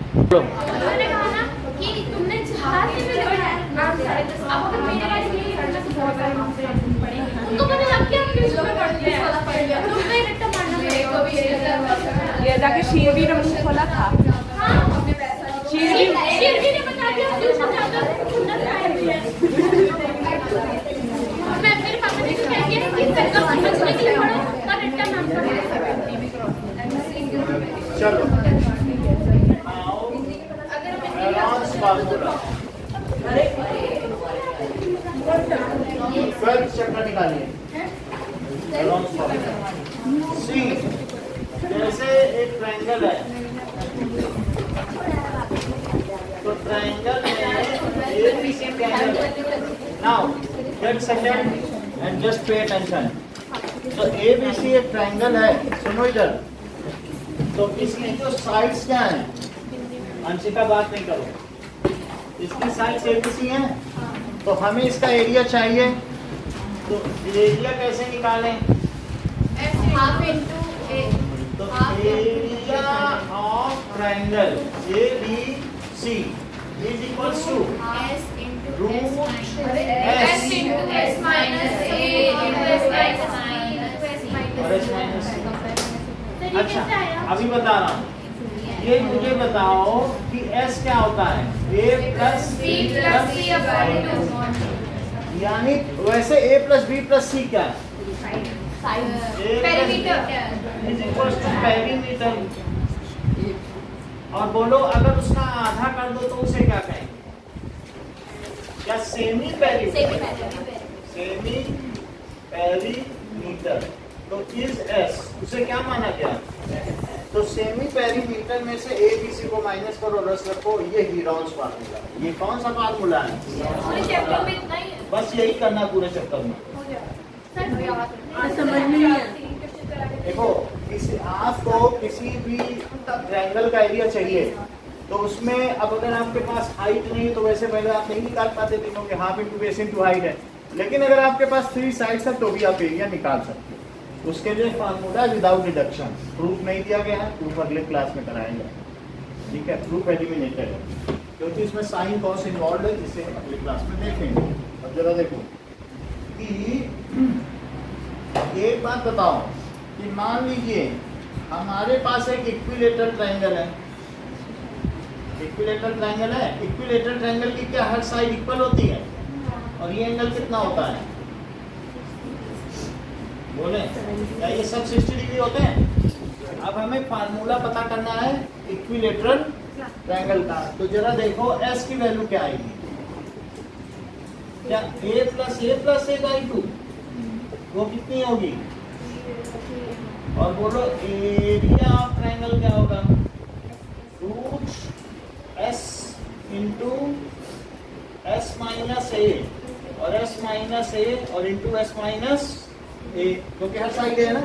मैंने कहा ना कि तुमने जहां से भी लगाया अब अगर मेरे गाड़ी में करना तो बहुत सारे मार्क्स पड़ेंगे उनको पता लग गया कि इसमें पढ़ते हैं तुम पे रट्टा मारना पड़ेगा कभी ये जाके शीर भी ने खोला था। हां अपने पैसा शीर भी ने बता दिया ट्यूशन जाकर खुद आया मैं मेरे पापा ने कहा कि इसका समझने के लिए पढ़ो और रट्टा नाम पढ़ो। चलो चक्कर निकालिए। सी जैसे एक ट्रायंगल है तो ट्रायंगल में ABC triangle now get second and just pay attention. तो ABC एक ट्रायंगल है, सुनो इधर। तो इसकी जो साइड्स क्या हैं, अंशिका बात नहीं करो, इसकी साइड्स ABC हैं तो हमें इसका एरिया चाहिए। तो एरिया कैसे निकालें? हाफ इनटू ए तो area of triangle ABC is equals to S into root S into S minus A into S minus और S माइनस C। अच्छा अभी बता रहा हूँ, ये मुझे बताओ कि S क्या होता है? A plus B plus C upon 2 यानी वैसे A plus B plus C क्या है? Perimeter is equals to perimeter. और बोलो अगर उसका आधा कर दो तो उसे क्या कहेंगे? क्या सेमी पेरीमीटर? Semi perimeter. तो इज S उसे क्या माना गया? तो सेमी पेरीमीटर में से ABC को माइनस करो, रस रखो, ये हीरोन्स फार्मूला। ये कौन सा फार्मूला है? पूरे चैप्टर में इतना ही है। बस यही करना पूरे चक्कर में। समझ में नहीं आया। देखो आपको किसी भी ट्रायंगल का एरिया चाहिए तो उसमें अब अगर आपके पास हाइट नहीं तो वैसे पहले आप नहीं निकाल पाते, तीनों के half into base into height है। लेकिन अगर आपके पास 3 साइड्स है तो भी आप एरिया निकाल सकते हो। उसके लिए फार्मूला विदाउट डिडक्शन, प्रूफ नहीं दिया गया है, प्रूफ अगले क्लास में कराएंगे। ठीक है, प्रूफ एलिमिनेटेड है क्योंकि इसमें साइन कॉस इन्वॉल्व है, जिसे हम अगली क्लास में देखेंगे। अब जरा देखो कि एक बात बताओ कि मान लीजिए हमारे पास एक इक्विलेटरल ट्रायंगल है। इक्विलेटरल ट्रायंगल है, इक्विलेटरल ट्रायंगल की क्या हर साइड इक्वल होती है? और ये एंगल कितना होता है? बोले क्या ये सब 60 डिग्री होते हैं? अब हमें फार्मूला पता करना है इक्विलेटरल ट्रायंगल का। तो जरा देखो S की वैल्यू क्या आएगी? क्या A प्लस A/2 वो कितनी होगी? और बोलो एरिया ऑफ ट्रायंगल क्या होगा? Root S into S minus A और S माइनस A और इंटू S माइनस A, क्योंकि हर साइड है ना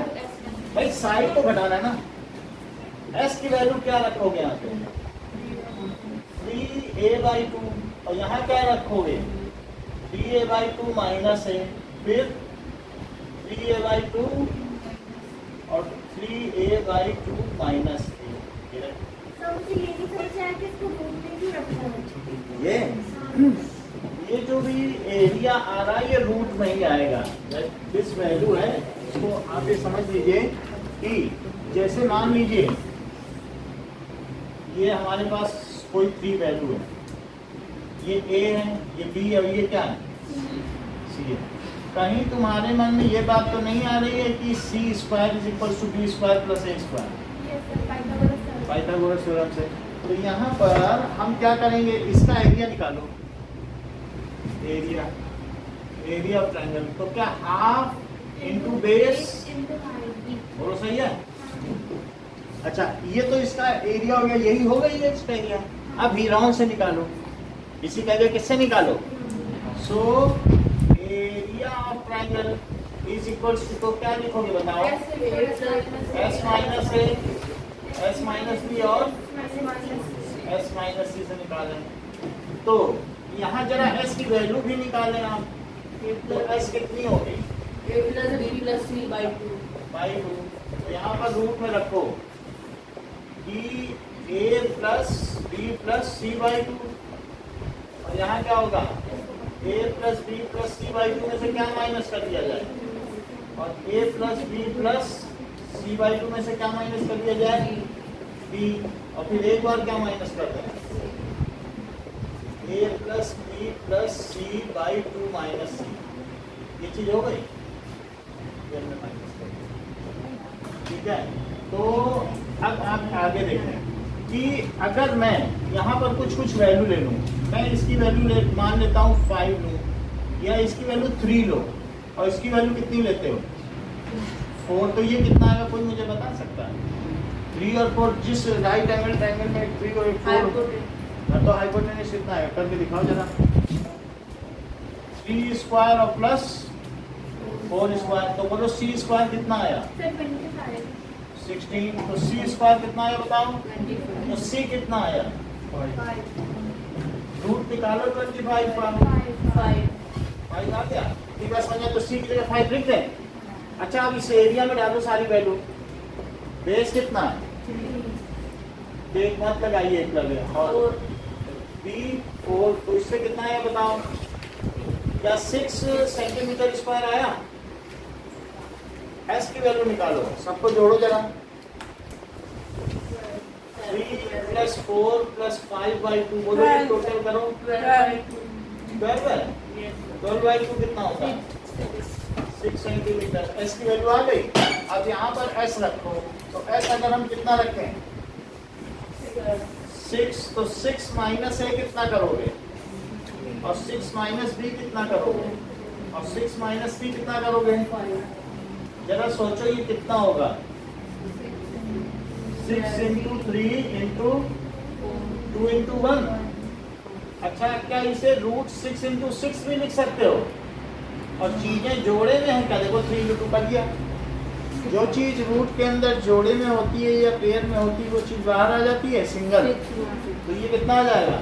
भाई, साइड को घटाना है ना। S की वैल्यू क्या रखोगे यहाँ पे? 3A/2 और यहाँ क्या रखोगे? 3A/2 माइनस A, फिर 3A/2 और 3A/2 माइनस A। ये जो भी एरिया आ रहा है ये रूट में ही आएगा। दिस वैल्यू है, इसको आप ये समझ लीजिए कि जैसे मान लीजिए ये हमारे पास कोई 3 वैल्यू है, ये A है, ये B है और ये क्या है? C है। कहीं तुम्हारे मन में ये बात तो नहीं आ रही है कि C² = B² + A²? Pythagoras theorem से। तो यहाँ पर हम क्या करेंगे, इसका एरिया निकालो, एरिया ऑफ ट्रायंगल। तो क्या हाफ इंटू बेस, बोलो सही है? अच्छा ये तो इसका एरिया हो गया, यही हो गई है इसका एरिया। अब हीरोन से निकालो, इसी का एरिया किससे निकालो? So area of triangle is equals to, तो क्या लिखोगे बताओ? S minus A, S minus B और S माइनस C से निकालें। तो यहाँ जरा S की वैल्यू भी निकालें आप। तो S कितनी हो गई? A plus B plus C/2। तो यहाँ पर रूट में रखो कि A plus B B plus C by two, और यहाँ क्या होगा A plus B plus C by two में से क्या माइनस कर दिया जाए, और A plus B plus C by two में से क्या माइनस कर दिया जाए, बी, और फिर एक बार क्या माइनस कर दें, A plus B plus C by two minus C, ये चीज हो गई, माइनस कर दिया। ठीक है, तो अब आप आगे देखें कि अगर मैं यहाँ पर कुछ वैल्यू ले लूँ, मैं इसकी वैल्यू मान लेता हूँ 5 लूँ, या इसकी वैल्यू 3 लो, और इसकी वैल्यू कितनी लेते हो 4, तो ये कितना आएगा कोई मुझे बता सकता है? 3 और 4 जिस राइट एंगल ट्रायंगल में एक 3 और एक 4, तो हाइपोटेनस कितना है करके दिखाओ जरा। 3 स्क्वायर और प्लस 4 स्क्वायर, तो बोलो सी स्क्वायर कितना आया 16, तो सी स्क्वायर कितना आया बताओ, तो सी कितना आया, रूट निकालो 25 5 आ गया। ठीक है, समझे, तो सी की जगह 5 लिख दें। अच्छा, अब इस एरिया में डालो सारी वैल्यू, बेस कितना है, एक मत लगाइए, एक लगे, और बी 4, तो इससे कितना आया बताओ, क्या 6 सेंटीमीटर स्क्वायर आया। एस की वैल्यू निकालो, सबको जोड़ो जरा, 3 प्लस 4 प्लस 5/2, बोलो ये टोटल करो 12 है, 12/2 कितना होता है 6 सेंटीमीटर। एस की वैल्यू आ गई। अब यहाँ पर एस रखो, तो एस अगर हम कितना रखें 6, तो 6 माइनस ए कितना करोगे, और 6 माइनस बी कितना करोगे, और 6 माइनस सी कितना करोगे, जरा सोचो ये कितना होगा, 6 इंटू 3 इंटू 2 इंटू 1। अच्छा, क्या इसे रूट 6 इंटू 6 भी लिख सकते हो, और चीजें जोड़े में है क्या, देखो 3 इंटू 2 कर दिया। जो चीज रूट के अंदर जोड़े में होती है या पेयर में होती है वो चीज बाहर आ जाती है सिंगल, तो ये कितना आ जाएगा,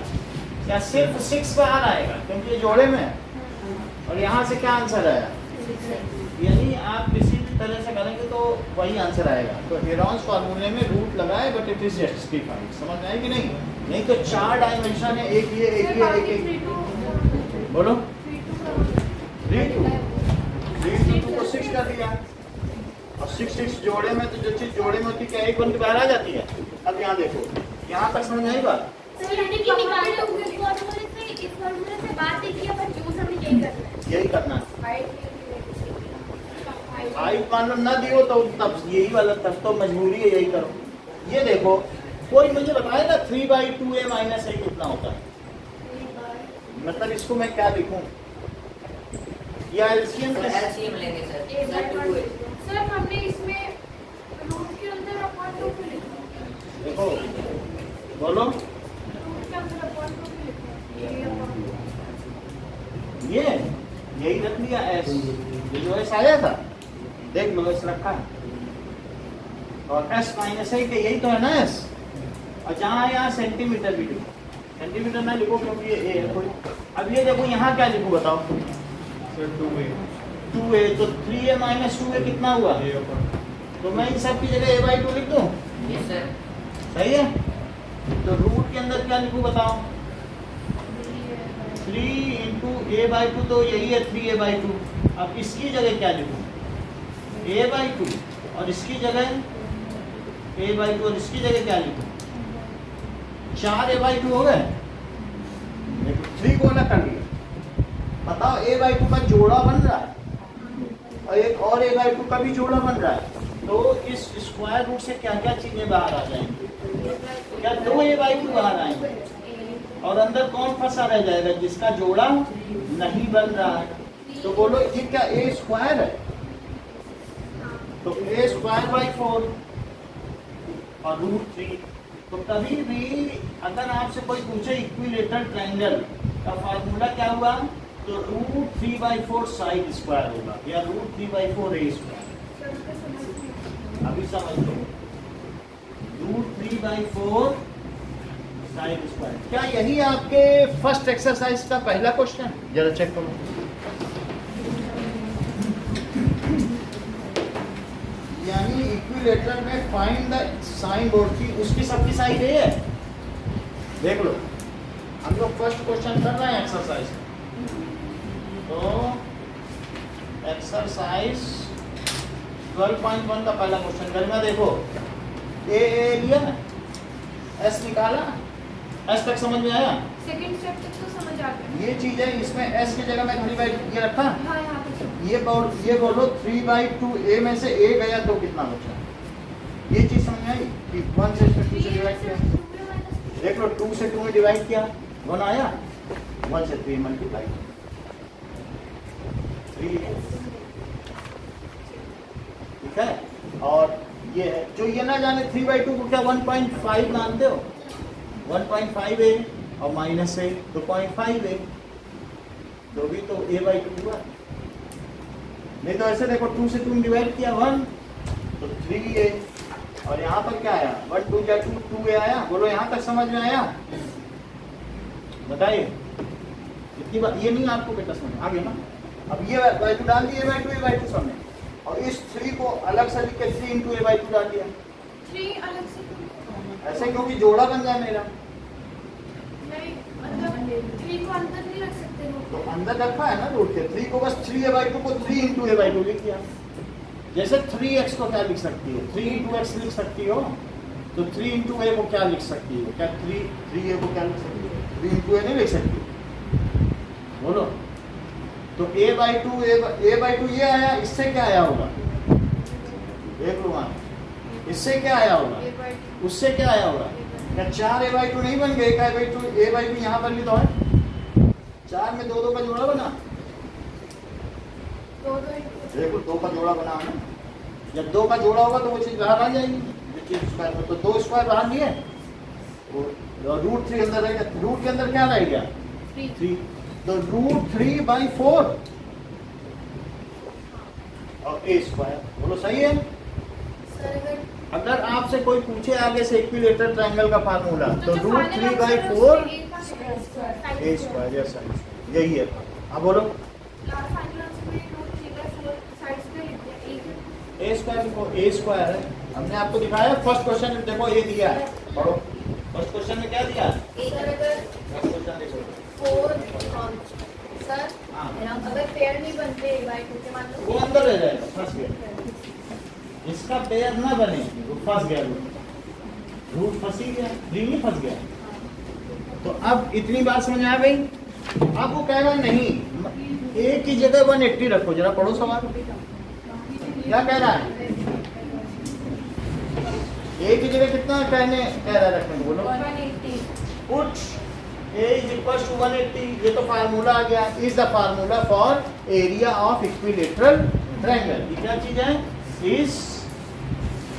क्या सिर्फ 6 बाहर आएगा क्योंकि ये जोड़े में है, और यहाँ से क्या आंसर आया, यानी आप किसी भी तरह से करेंगे तो वही आंसर आएगा। तो हेरॉन्स फार्मूले में रूट लगाए बट इट इज जस्टिफाइड, समझ में आए कि नहीं? नहीं तो 4 डायमेंशन है, एक ये एक ये एक एक, बोलो 3 2 को 6 कर दिया, और 6 जोड़े में, तो जो चीज जोड़े में होती है क्या एक बन के बाहर आ जाती है। अब यहाँ देखो, यहाँ तक समझ आई बात, यही करना है। 5 मान लो ना दियो तो तब यही वाला, तब तो मजबूरी है यही करो। ये देखो, कोई मुझे बताएगा 3/2a माइनस a कितना होता है, मतलब इसको मैं क्या लिखूं, या एलसीएम लेंगे सर हमने इसमें रूट के अंदर अपॉन 2 क्यों लिखा, देखो बोलो, रूट के अंदर अपॉन 2 क्यों लिखा, ये यही रख लिया एस, ये जो एस आया था देख लो एस रखा है, और एस माइनस है कि यही तो है ना एस, और जहाँ यहाँ सेंटीमीटर भी लिखो, सेंटीमीटर ना लिखो क्योंकि ये ए है कोई। अब ये देखो यहाँ क्या लिखूँ बताओ, 2a, तो 3a माइनस 2a कितना हुआ, तो मैं इन सब की जगह a/2 लिख दूँ, सही है। तो रूट के अंदर क्या लिखूँ बताओ, 3 इंटू a/2, तो यही है 3a/2। अब इसकी जगह क्या लिखूँ, a/2, और इसकी जगह a/2, और इसकी जगह क्या लिखूँ, 4 a/2 हो गए, 3 को अलग कर लिया। बताओ a/2 का जोड़ा बन रहा है, और एक और a/2 का भी जोड़ा बन रहा है, तो इस स्क्वायर रूट से क्या क्या चीजें बाहर आ जाएंगी, क्या 2 a/2 बाहर आएंगे, और अंदर कौन फंसा रह जाएगा, जिसका जोड़ा नहीं बन रहा है। तो बोलो ये क्या a स्क्वायर है, तो a²/4 और √3। तो कभी भी अगर आपसे कोई पूछे इक्विलेटरल ट्रायंगल का फार्मूला क्या हुआ, तो √3/4 साइड स्क्वायर होगा, या √3/4 a स्क्वायर। अभी समझ लो, √3/4 साइड स्क्वायर। क्या यही आपके फर्स्ट एक्सरसाइज का पहला क्वेश्चन, जरा चेक करो। यानी इक्विलेटरल में फाइंड द साइन बोर्ड की, उसकी सबकी साइड ए है, देख लो, हम लोग फर्स्ट क्वेश्चन कर रहे हैं एक्सरसाइज। तो एक्सरसाइज 12.1 का पहला क्वेश्चन गरिमा देखो, ए लिया, एस निकाला, एस तक समझ में आया? सेकंड स्टेप तक तो समझ आ गया। ये चीज है, इसमें एस की जगह में 3/2 ये रखा। हाँ यहाँ पे ये बोलो 3/2 ए में से ए गया तो कितना बचा? ये चीज समझ आई कि 1 से 2 से डिवाइड किया। देख लो 2 से 2 में डिवाइड किया 1 आया, 1 से 3 मल्टीप्लाई 3, ठीक है। और ये है जो ये ना जाने 3/2 को क्या 1.5 मानते हो? 1.5 है और माइनस है तो 0.5 है, तो भी तो a/2 हुआ। नहीं तो ऐसे देखो 2 से 2 में डिवाइड किया 1 तो 3 है, और यहाँ पर क्या आया 1 2 क्या 2 2 आया। बोलो यहाँ तक समझ में आया? बताइए इतनी बात ये नहीं आपको बेटा समझ आ गया ना। अब ये a/2 डाल दिए, a/2 सामने, और इस 3 को अलग से लिख के 3 × a/2 डाल दिया 3 अलग से ऐसे, क्योंकि जोड़ा बन जाए मेरा। नहीं, मतलब 3 को अंदर नहीं रख सकते लोग। तो अंदर रखा है ना रूट के, 3 को बस 3a/2 को 3 × a/2 लिख दिया। जैसे 3x को क्या लिख सकती हो? 3 × x लिख सकती हो, तो 3 × a को क्या लिख सकती हो? क्या 3a को क्या लिख सकती हो? 3 × a नहीं लिख सकती, बोलो। तो a/2 ये आया, इससे क्या आया होगा? देख लो वहाँ, इससे क्या आया होगा, उससे क्या आया होगा? क्या 4 a/2 नहीं बन गए? a/2 यहाँ पर भी तो है, 4 में 2 का जोड़ा बना। देखो 2 का जोड़ा बना है ना, जब 2 का जोड़ा होगा तो वो चीज बाहर आ जाएगी, स्क्वायर में तो 2 स्क्वायर बाहर नहीं है, और √3 अंदर रहेगा। रूट के अंदर क्या रहेगा? 3, तो √3/4 और a स्क्वायर। बोलो सही है? अगर आपसे कोई पूछे आगे से इक्विलेटरल ट्रायंगल का फार्मूला तो √3/4 a स्क्वायर, यस यही है। अब बोलो a स्क्वायर को a स्क्वायर है, हमने आपको दिखाया फर्स्ट क्वेश्चन में। देखो ये दिया है, पढ़ो फर्स्ट क्वेश्चन में क्या दिया? अगर पेयर नहीं बनते a/2 मान लो वो अंदर रह जाएगा, फंस गया। इसका पेयर ना बने तो फंस गया, रूट फंस ही गया, 3 ही फंस गया। तो अब इतनी बात समझ आ गई। अब वो कह रहा नहीं, a की जगह 180 रखो, जरा पढ़ो सवाल क्या कह रहा है। a की जगह कितना कह रहा है रखने को? बोलो 180। पुट a = 180, ये तो फार्मूला आ गया। Is the formula for area of equilateral triangle. ये क्या चीज है? Is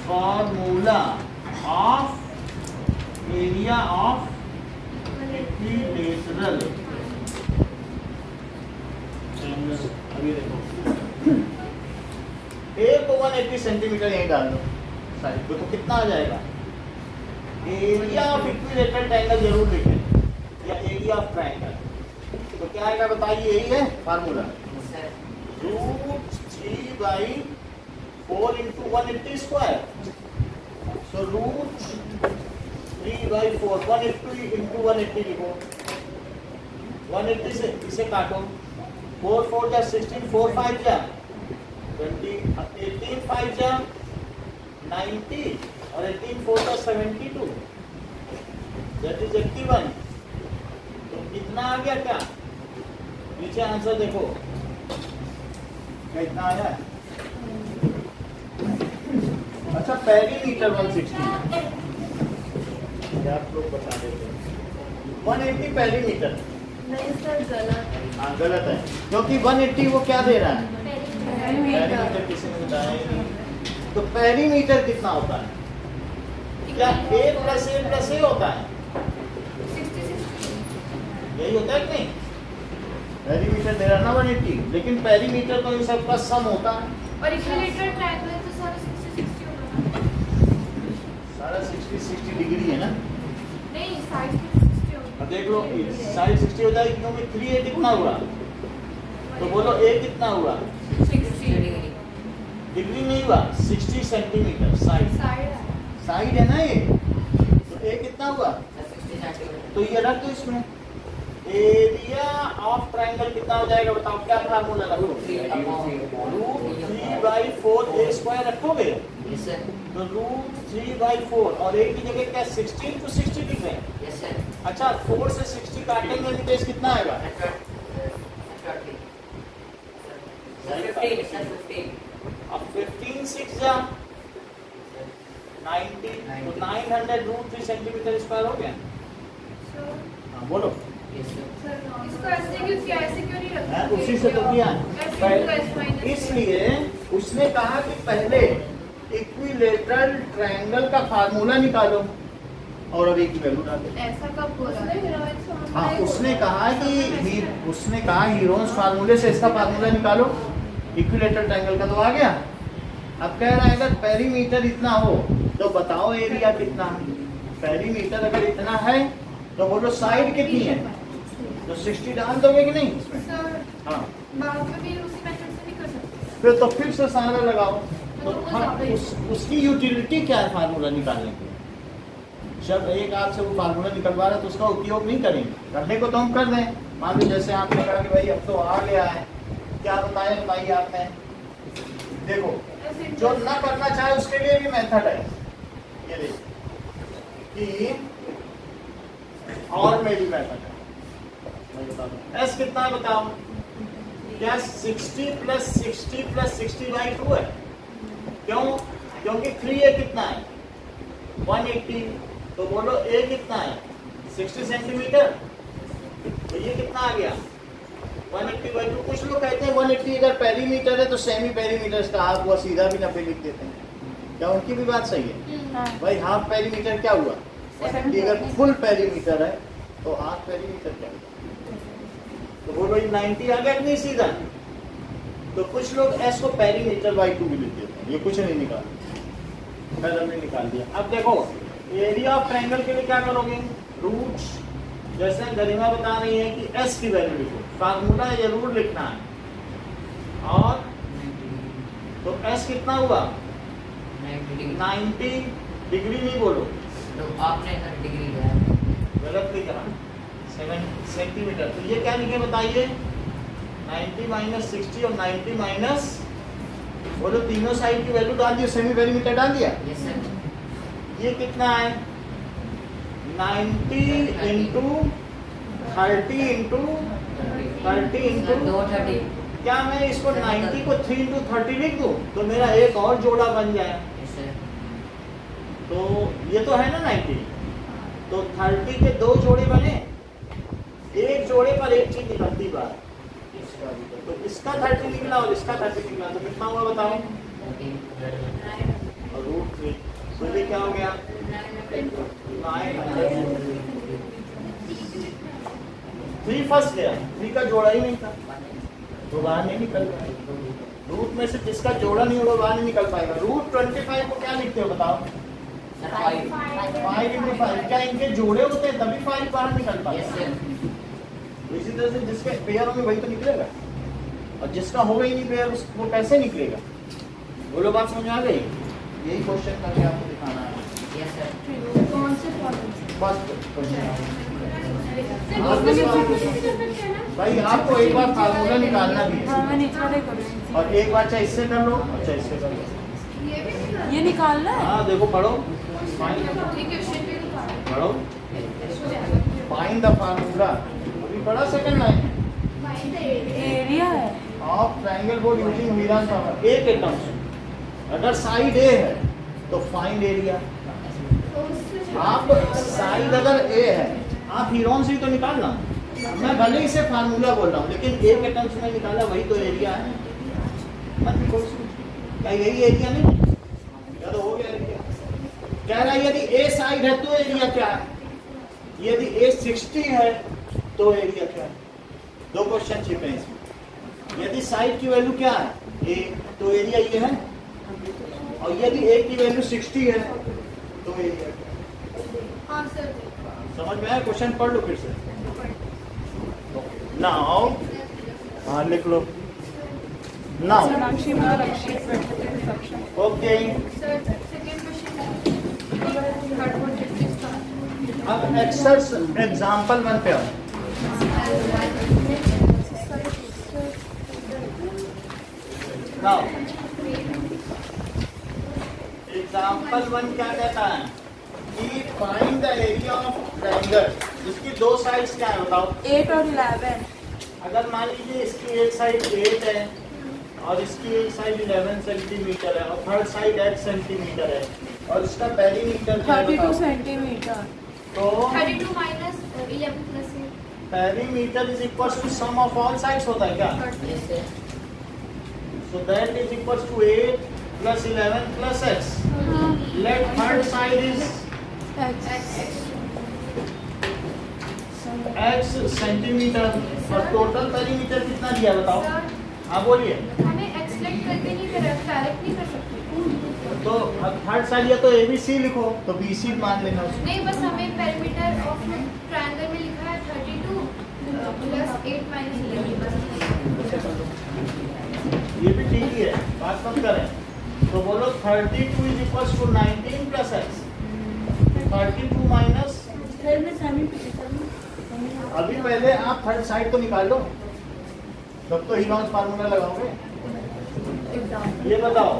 formula of area of equilateral triangle. अभी देखो a को 180 सेंटीमीटर यहीं डाल दो साइड पे, तो कितना आ जाएगा? एरिया ऑफ इक्विलेटरल ट्रायंगल जरूर लिखें, या एरिया ऑफ ट्रायंगल। तो क्या आएगा बताइए? यही है फार्मूला, √3/4 × 180 स्क्वायर। सो √3/4 180 × 180 लिखो, 180 से इसे काटो, 4 4 जा 16, 4 5 जा 20, 18 5 जा 90, और 18 4 जा 72, दैट इज 81। तो कितना आ गया? क्या नीचे आंसर देखो कितना आया है। अच्छा पेरीमीटर 160 क्या आप लोग बता देते हैं? 180 पेरीमीटर नहीं सर गलत। हाँ गलत है, क्योंकि 180 वो क्या दे रहा है? पेरीमीटर। किसी ने बताया ही नहीं। तो पेरीमीटर कितना होता है? क्या a + a होता है? यही होता है कि नहीं? पेरीमीटर दे रहा है ना 180, लेकिन पेरीमीटर तो इन सब का सम होता है। और इक्विलेटरल ट्रायंगल तो सारा 60 होगा, सारा 60 डिग्री है ना। नहीं साइड 60 होगा। अब देख लो साइड 60 हो जाएगी, क्योंकि 3a कितना हुआ? तो बोलो a कितना हुआ? 60 डिग्री नहीं हुआ, 60 सेंटीमीटर साइड साइड है। साइड है ना ये, तो a कितना हुआ? 60 सेंटीमीटर। तो ये रख दो इसमें। एरिया ऑफ ट्राइंगल कितना हो जाएगा बताओ, क्या फार्मूला रखो? √3/4 a स्क्वायर रखोगे। तो √3/4 और a की जगह क्या 16 to 60 लिख रहे हैं? अच्छा 4 से 60 काटेंगे नितेश कितना आएगा? 15 अब 15 6 जा 90 तो 900 √3 सेंटीमीटर स्क्वायर हो गया। हाँ बोलो। इसको ऐसे क्यों किया, ऐसे क्यों नहीं रखा? उसी से तो किया। ऐसे इसलिए उसने कहा कि पहले इक्विलेटरल ट्रायंगल का फार्मूला निकालो और अब एक वैल्यू डालो। ऐसा कब बोला? हाँ उसने कहा कि हीरोन्स फार्मूले से इसका फार्मूला निकालो, इक्विलेटरल ट्रायंगल का तो आ गया। अब कह रहा है अगर पेरीमीटर इतना हो तो बताओ एरिया कितना है। पेरीमीटर अगर इतना है तो बोलो साइड कितनी है, तो 60 डाल दोगे कि नहीं इसमें? हाँ बाद में भी उसी मेथड से नहीं कर सकते। फिर से सारा लगाओ। तो उसकी यूटिलिटी क्या है फार्मूला निकालने की? जब एक आपसे वो फार्मूला निकलवा रहा है तो उसका उपयोग नहीं करेंगे, करने को तो हम कर दें। मान लो जैसे आपने कहा कि भाई अब तो आ गया है, क्या बताइए आपने। देखो जो ना करना चाहे उसके लिए भी मेथड है, ये देखो कि और में भी मेथड है। मैं बता दूं एस कितना है बताओ, क्या 60 + 60 + 60/2 है? क्यों? क्योंकि 3a कितना है 180, तो बोलो a कितना है 60 सेंटीमीटर, तो ये कितना आ गया 180/2। कुछ लोग कहते हैं 180 अगर पेरीमीटर है तो सेमी पेरीमीटर का हाफ हुआ, सीधा भी 90 लिख देते हैं। क्या उनकी भी बात सही है? भाई हाफ पेरीमीटर क्या हुआ? 180 अगर फुल पेरीमीटर है तो हाफ पेरीमीटर क्या हुआ? तो बोलो ये 90 आ गया नहीं सीधा। तो कुछ लोग s को पेरीमीटर/2 भी लिख देते हैं, ये कुछ नहीं निकाल, मैंने हमने निकाल दिया। अब देखो एरिया ऑफ ट्रायंगल के लिए क्या करोगे, रूट्स जैसे गरिमा बता रही है कि s की वैल्यू लिखो, फार्मूला जरूर लिखना है। और तो s कितना हुआ 90 डिग्री, नहीं बोलो तो आपने डिग्री लिया है, गलत लिखा 7 सेंटीमीटर। तो ये क्या लिखे बताइए 90 - 60 और 90 माइनस, बोलो तीनों साइड की वैल्यू डाल दिया, सेमी पेरीमीटर डाल दिया। Yes sir. ये कितना है 90 × 30 × 230। क्या मैं इसको 90 को 3 × 30 लिख दूं तो मेरा एक और जोड़ा बन जाए? Yes sir. तो ये तो है ना 90, तो 30 के 2 जोड़े बने, एक जोड़े पर एक चीज निकलती बात, तो इसका 30 निकला और इसका 30 निकला, तो कितना हुआ बताओ? और √3, तो ये क्या हो गया 3 फंस गया, 3 का जोड़ा ही नहीं था तो बाहर नहीं निकल पाएगा। रूट में से जिसका जोड़ा नहीं होगा बाहर नहीं निकल पाएगा। √25 को क्या लिखते हो बताओ? 5 × 5। क्या इनके जोड़े होते हैं तभी 5 बाहर निकल पाएगा? तो इसी तरह से जिसके पेयर होंगे वही तो निकलेगा, और जिसका होगा ही नहीं पेयर वो कैसे निकलेगा? बोलो बात समझ आ गई? यही क्वेश्चन करके आपको दिखाना है। Yes sir. कौन से फॉर्मूले? फर्स्ट क्वेश्चन से? भाई आपको एक बार फार्मूला निकालना भी है, और एक बार चाहे इससे कर लो चाहे इससे कर लो। ये निकालना है। हाँ देखो पढ़ो, पढ़ो फाइंड द फार्मूला। अभी पढ़ा सेकंड लाइन एरिया है of triangle board using Heron formula. A के टर्म्स अगर साइड ए है तो फाइंड एरिया। आप साइड अगर ए है आप हीरोन से तो निकालना, मैं भले ही से फार्मूला बोल रहा हूँ लेकिन ए के टर्म्स में निकाला वही तो एरिया है। मत भी कोई क्या यही एरिया नहीं या तो हो गया एरिया। कह रहा है यदि ए साइड है तो एरिया क्या है, यदि ए 60 है तो एरिया क्या है। दो क्वेश्चन छिपे हैं इसमें। यदि साइड की वैल्यू क्या है ए तो एरिया ये है, और यदि ए की वैल्यू 60 है तो एरिया क्या है। समझ में आया? क्वेश्चन पढ़ लो फिर से। नाउ हाँ लिख लो नाउ। ओके अब एक्सर्स एग्जाम्पल 1 पे आओ। नाउ एग्जाम्पल 1 क्या कहता है कि find the area of triangle जिसकी दो साइड्स क्या है बताओ। 8 और 11। अगर मान लीजिए इसकी एक साइड 8 है और इसकी एक साइड 11 सेंटीमीटर है और थर्ड साइड 8 सेंटीमीटर है और इसका पेरीमीटर क्या है 32 बताओ। सेंटीमीटर। तो 32 minus 11 plus 8. Perimeter is equal to sum of all sides होता है क्या। Yes, sir. So that is equal to 8 plus 11 plus x. Let third side is x centimetre और टोटल पेरीमीटर कितना दिया बताओ। हाँ बोलिए। हमें एक्सप्लेन करके नहीं कर डायरेक्ट नहीं कर सकते। तो अब थर्ड साइड या तो ABC लिखो तो BC मान लेना उसको। नहीं बस हमें पेरीमीटर ऑफ ट्रायंगल में लिखा है 32 plus 8 minus 11. ये भी ठीक ही है, बात मत करें। तो बोलो 32 is equal to 19 plus x। 32 minus अभी पहले आप थर्ड साइड तो निकाल लो तब तो हिलॉन्स फार्मूला लगाओगे। ये बताओ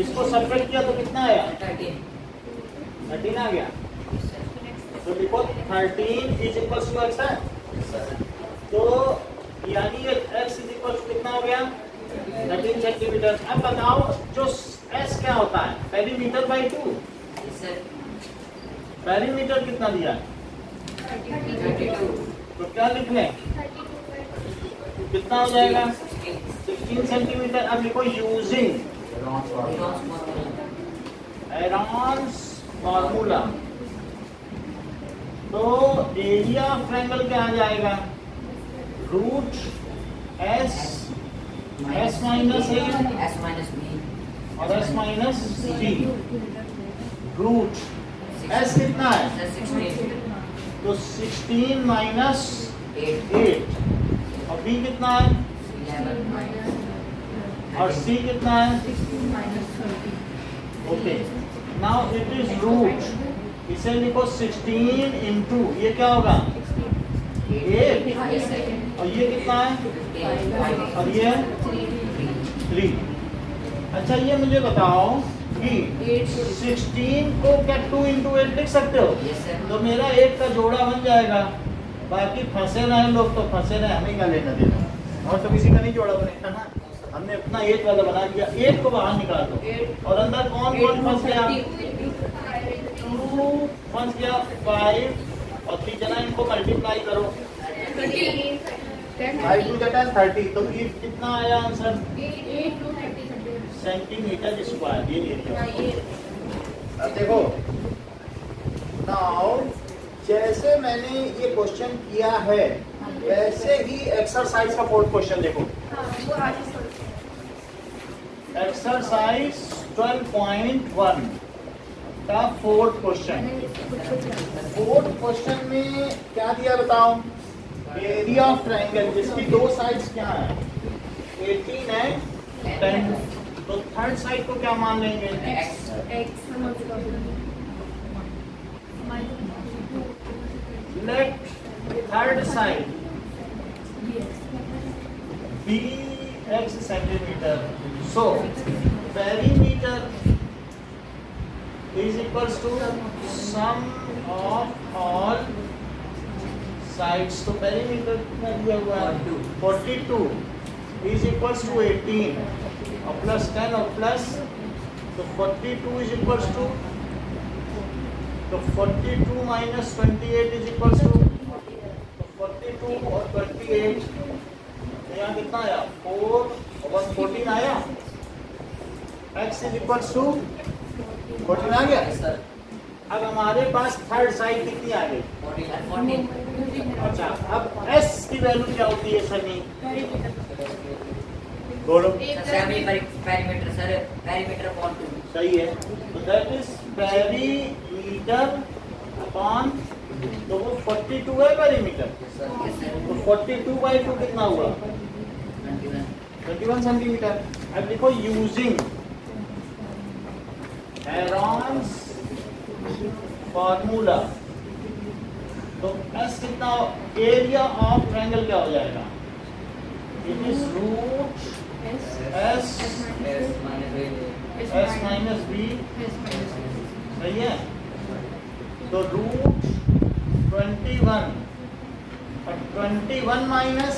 इसको सब्ट्रैक्ट किया तो कितना आया 13 आ गया। तो देखो 13 इज इक्वल टू x है तो यानी ये x इज इक्वल टू कितना हो गया 13 सेंटीमीटर। अब बताओ जो s क्या होता है perimeter by 2। Yes, sir. Perimeter कितना दिया 32. तो क्या लिख लें कितना हो जाएगा 16 सेंटीमीटर। अब लिखो यूजिंग एरॉन्स फार्मूला तो एरिया ऑफ ट्रायंगल क्या आ जाएगा root s minus a S minus B. और s minus b। Root s कितना है Sir, 16. तो 16 माइनस 8. 8 और b कितना है 11. और c कितना है okay. Now it is root इसे लिखो 16 इंटू ये क्या होगा 8 Yes, sir. और ये कितना है 8. और ये 3। अच्छा ये मुझे बताओ कि 16 को क्या 2 इंटू 8 लिख सकते हो। Yes, sir. तो मेरा 8 का जोड़ा बन जाएगा बाकी फंसे रहे लोग तो फंसे रहे हमें क्या लेना देना और तो किसी का नहीं जोड़ा बनेगा ना। हमने अपना 8 वाला बना दिया 8 को बाहर निकाल दो और अंदर कौन कौन फंस गया 2 फंस गया 5 और 3 जना इनको मल्टीप्लाई करो 5 टू 30 तो ये कितना आया आंसर सेंटीमीटर स्क्वायर ये एरिया। अब देखो नाउ जैसे मैंने ये क्वेश्चन किया है वैसे ही एक्सरसाइज का 4th क्वेश्चन देखो। एक्सरसाइज 12.1 का 4th क्वेश्चन। 4th क्वेश्चन में क्या दिया बताओ एरिया ऑफ ट्रायंगल जिसकी दो साइड्स क्या है 18 है 10 तो थर्ड साइड को क्या मान लेंगे let third side be x centimetre so perimeter is equals to sum of all sides तो पेरीमीटर कितना दिया हुआ है 42 is equals to 18 और प्लस 10 और प्लस तो 42 is equals to तो 42 minus 28 is equals to तो 42 और 28 तो यहाँ कितना आया 4 और 14 आया x is equals to 14 आ गया। Yes, sir. अब हमारे पास थर्ड साइड कितनी आ गई 14. अच्छा अब s की वैल्यू क्या होती है सनी बोलो Perimeter, sir. Perimeter upon 2. सही है तो दैट इज पेरीमीटर अपॉन तो वो 42 है perimeter Yes, sir. Yes, sir. तो 42/2 कितना हुआ 21 सेंटीमीटर। अब देखो यूजिंग एरॉन्स फार्मूला तो एस कितना, एरिया ऑफ ट्रायंगल क्या हो जाएगा? It is root S minus B, सही है। तो रूट 21 और 21 माइनस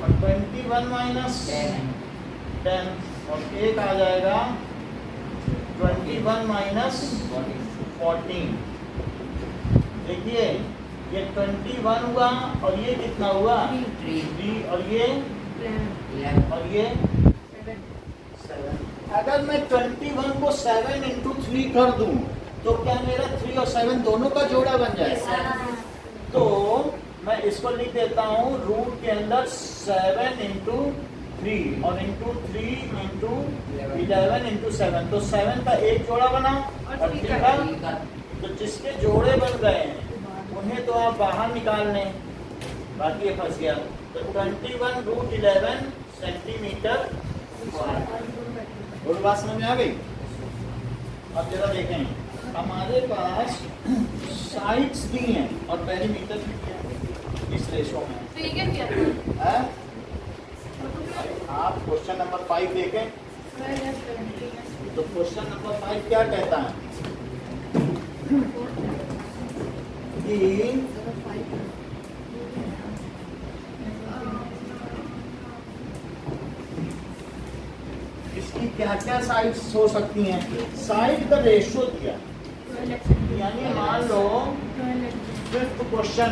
और 21 माइनस 10 और एक आ जाएगा 21 माइनस 14। देखिए ये 21 हुआ और ये कितना हुआ? 3 और ये 7। अगर मैं 21 को 7 इंटू 3 कर दूं तो क्या मेरा 3 और 7 दोनों का जोड़ा बन जाएगा? तो मैं इसको लिख देता हूँ रूट के अंदर 7 इंटू 3 और इंटू 3 इंटू 11 इंटू 7, तो 7 का एक जोड़ा बना और 3 का, तो जिसके जोड़े बन गए हैं उन्हें तो आप बाहर निकाल लें, बाकी ये फंस गया। तो 21 रूट 11 सेंटीमीटर। और बात समझ में आ गई? अब जरा देखें, हमारे पास साइड्स दी हैं और पेरीमीटर भी दिया है इस रेशो में। तो ये क्या किया था? आप क्वेश्चन नंबर 5 देखें तो क्वेश्चन नंबर 5 क्या कहता है कि इसकी क्या क्या साइड्स हो सकती हैं। साइड का रेशो दिया, यानी मान लो फिफ्थ क्वेश्चन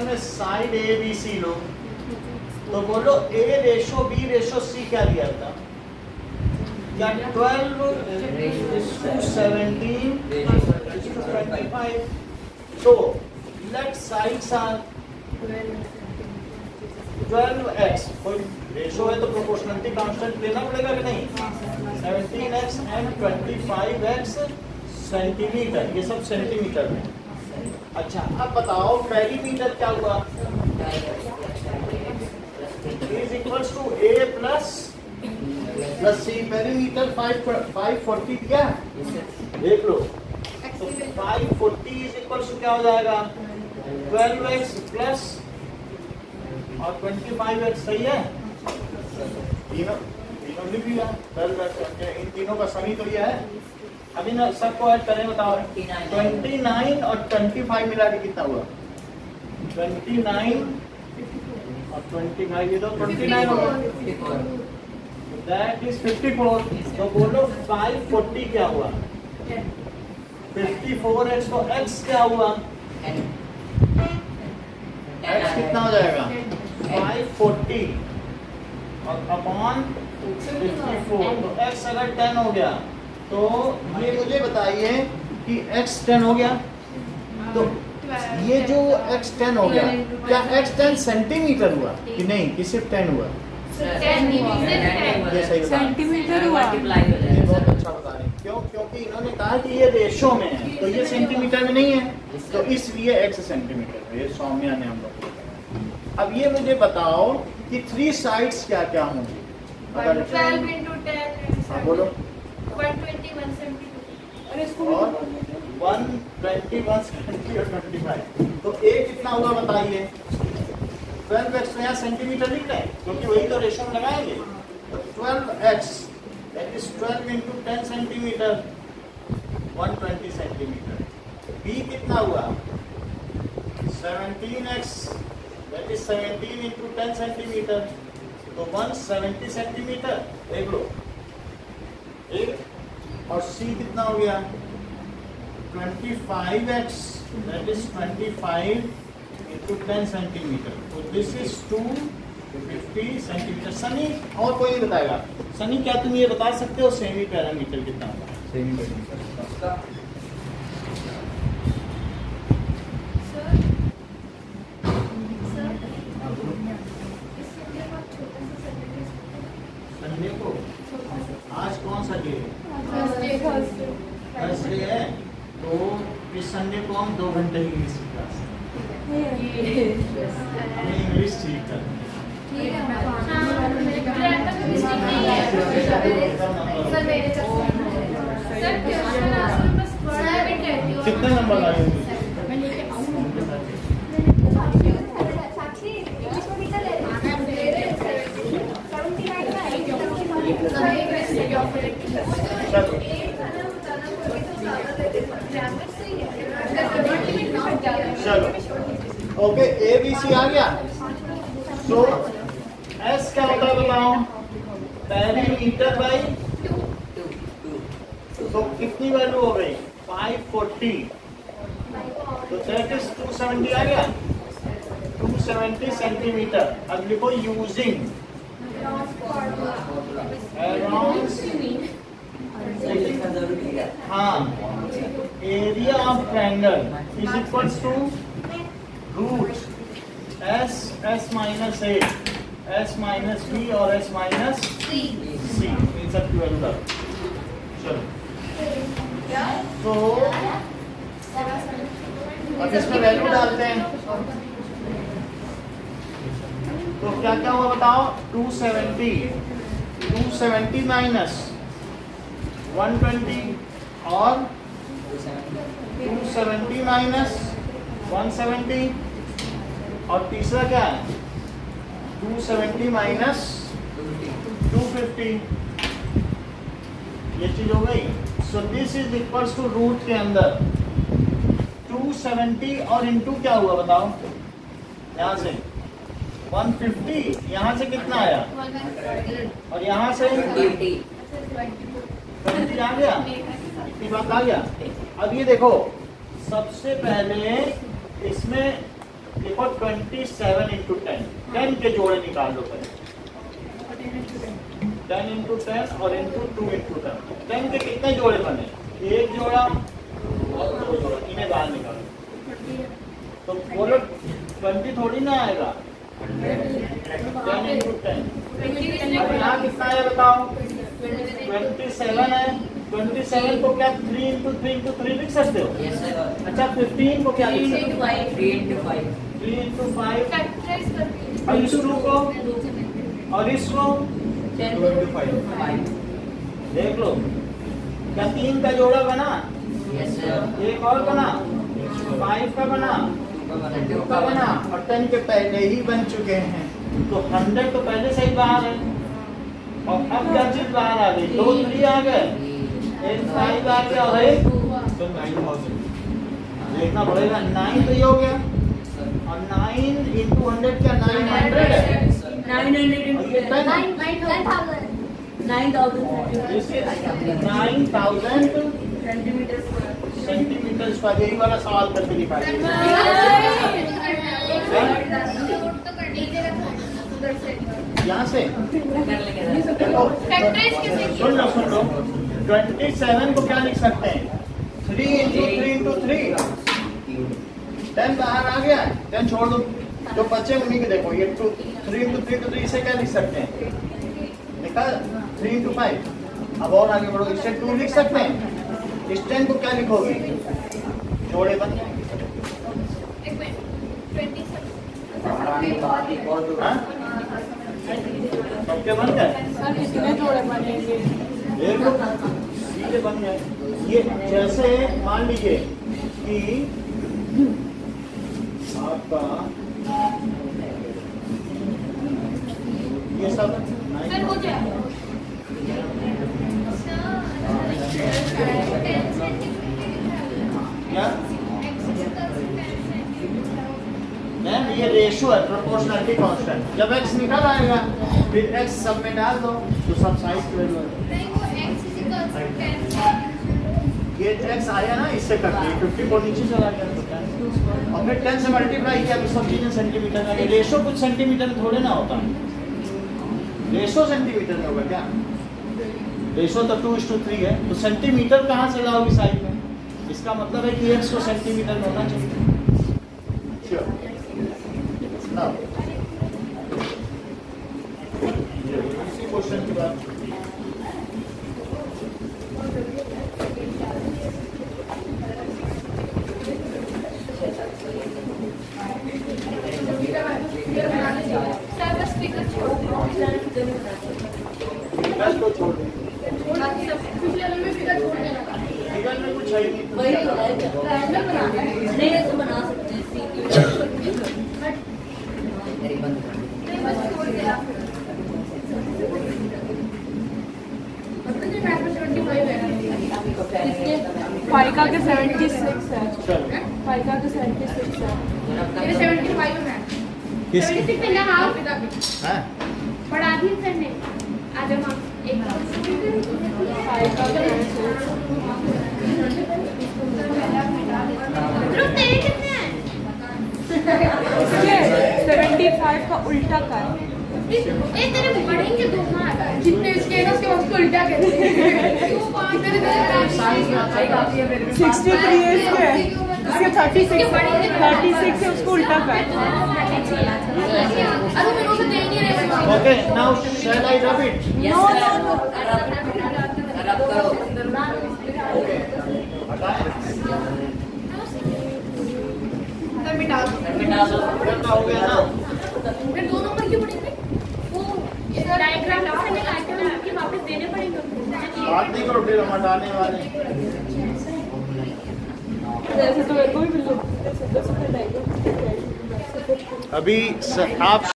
में साइड ए बी सी लो, तो बोलो ए रेशो बी रेशो सी क्या दिया था? क्या 12:17:25? तो लेट साइड्स आर 12x, कोई रेशो है तो प्रोपोर्शनलिटी कांस्टेंट लेना पड़ेगा कि नहीं? 17x एंड 25x सेंटीमीटर, ये सब सेंटीमीटर में। अच्छा अब बताओ पेरीमीटर क्या हुआ? Is equals to a plus c। Perimeter 540 क्या? देख लो, तो 540 इज इक्वल्स टू क्या हो जाएगा? 12x प्लस और 25x, सही है? तीनों लिख लिया, 12x, इन तीनों का समी तो ये है। अभी ना सबको ऐड करें, बताओ 29 और 25 मिला के कितना हुआ? 29 और 25, ये तो 29 होगा, दैट इज 54। तो बोलो 540 क्या हुआ? 54x, तो x क्या हुआ? x कितना हो जाएगा? 540 और अपॉन 54, तो x अगर 10 हो गया तो ये मुझे बताइए कि x 10 हो गया, तो ये जो x 10 हो गया, क्या x 10 सेंटीमीटर हुआ कि नहीं, कि सिर्फ 10 हुआ? ये सही सेंटीमीटर हुआ। ये बहुत अच्छा बता रहे हैं। क्यों? क्योंकि इन्होंने कहा कि ये रेशो में है, तो ये सेंटीमीटर में नहीं है, तो इसलिए x सेंटीमीटर है। ये सौम्या ने हम लोग। अब ये मुझे बताओ कि 3 साइड्स क्या क्या होंगी? 12 into 10, हाँ बोलो। 121 सेंटीमीटर और 121 सेंटी और 25, तो a कितना हुआ बताइए? 12x में यहाँ सेंटीमीटर लिख रहे हैं क्योंकि वही तो रेशो में लगाएंगे। तो 12x that is 12 into 10 centimetre, 120 centimetre. b कितना हुआ? 17x that is 17 into 10 centimetre, तो 170 सेंटीमीटर। देख लो, एक और c कितना हो गया? 25x that is 25 into 10 centimetre, तो दिस इज 250 सेंटीमीटर। सनी और कोई नहीं बताएगा? सनी क्या तुम ये बता सकते हो सेमी पैरामीटर कितना होगा? सेमी पैरामीटर संडे को, आज कौन सा डे है? थर्सडे है, तो इस संडे को हम 2 घंटे की इंग्लिश क्लास, हमें इंग्लिश ठीक है। सर मेरे कितने नंबर लाए? मैं लेके चलो ओके, ए बी सी आ गया। सो एस क्या होता है बताओ? पेरीमीटर बाई तो कितनी वैल्यू हो गई? 540। तो दैट इज 270 आ गया, 270 सेंटीमीटर। अब लिखो यूजिंग हाँ, area of triangle is equals to root S S minus A S minus B और एस माइनस सी। इन सब की वैल्यू। चलो तो अब इसमें वैल्यू डालते हैं। तो क्या क्या हुआ बताओ? 270 माइनस 120 और 270 माइनस 170 और तीसरा क्या है? 270 माइनस 250। ये चीज हो गई। So this is equals to root के अंदर 270 और इनटू क्या हुआ बताओ? यहाँ से 150, यहाँ से कितना आया? और यहाँ से 20 आ गया। इतनी बात आ गया। अब ये देखो, सबसे पहले इसमें देखो 27 इंटू 10, 10 के जोड़े निकाल दो पहले। 10 इंटू 10 और इंटू 2 इंटू 10। 10 के कितने जोड़े बने? एक जोड़ा और दो जोड़ा, इन्हें बाहर निकालो। तो बोलो 20 थोड़ी ना आएगा। 10 इंटू 10। अब यहाँ कितना है बताओ? 27 है। 27 को क्या 3 इंटू 3 इंटू 3 लिख सकते हो? अच्छा 15 को क्या लिख सकते हो? 3 इंटू 5 और इस 2 को और इसको 2 इंटू 5। देख लो, क्या 3 का जोड़ा बना? एक और बना, 5 का बना, 2 का बना और 10 के पहले ही बन चुके हैं। तो 100 तो पहले से ही बाहर है। और अब क्या चीज बाहर आ गई? 2 3 आ गए, एक 5 आ गया और एक तो 9000। देखना पड़ेगा, 9 तो ये हो गया और 9 इंटू 100 क्या 900 है? 9000 सेंटीमीटर स्क्वायर। यही वाला सवाल करके दिखाइए। यहाँ से देखो, सुन लो 27 को क्या लिख सकते हैं? 3 इंटू 3 इंटू 3। 10 बाहर आ गया, 10 छोड़ दो, जो बच्चे उन्हीं के देखो। ये 3 इंटू 3 इंटू 3 इसे क्या लिख सकते हैं? लिखा 3 इंटू 5। अब और आगे बढ़ो, इससे 2 लिख सकते हैं। इस 10 को क्या लिखोगे? जोड़े बन जाएंगे। सबके बन गए? देख लो, सीधे बन गए। ये जैसे मान लीजिए कि आपका ये सब हो जाए। क्या मैम? ये रेशो है, प्रोपोर्शनलिटी कांस्टेंट। जब x निकल आएगा फिर x सब में डाल दो तो सब साइज की वैल्यू ये x आया ना, इससे कर दिए 50 को नीचे चला गया तो 10 और फिर 10 से मल्टीप्लाई किया तो सब चीजें सेंटीमीटर में। रेशो कुछ सेंटीमीटर में थोड़े ना होता है। रेशो सेंटीमीटर में होगा क्या? रेशो तो 2:3 है, तो सेंटीमीटर कहाँ से लाओगे साइड में? इसका मतलब है कि x को सेंटीमीटर में होना चाहिए। इसी क्वेश्चन की बात। फिगर में कुछ है ही नहीं। 76 है। चलो फाइका का 76 है। मेरे 75 में है। किसकी 76 में ना हाफ हैं बढ़ा दी सर ने। आधे मार्क्स एक फाइका का ग्रुप तेरे कितने हैं? 75 का उल्टा कर। ए तेरे बढ़ेंगे 2 मार्क्स। जितने इसके हैं उसके उसको उल्टा कर दे। 63 है इसके। इसके 36 है उसको उल्टा कर। अरे मेरे को तो दे ही नहीं रहे। Okay now shell I rub it no no no. रब करो। ओके हटाएं सर मिटा दो। मिटा दो। क्या हो गया ना फिर 2 नंबर क्यों पड़ेंगे? वो डायग्राम मैंने काटे हुए उनके वापस देने पड़ेंगे। बात नहीं करो फिर हम हटाने वाले ऐसे तो मेरे को भी मिल अभी आप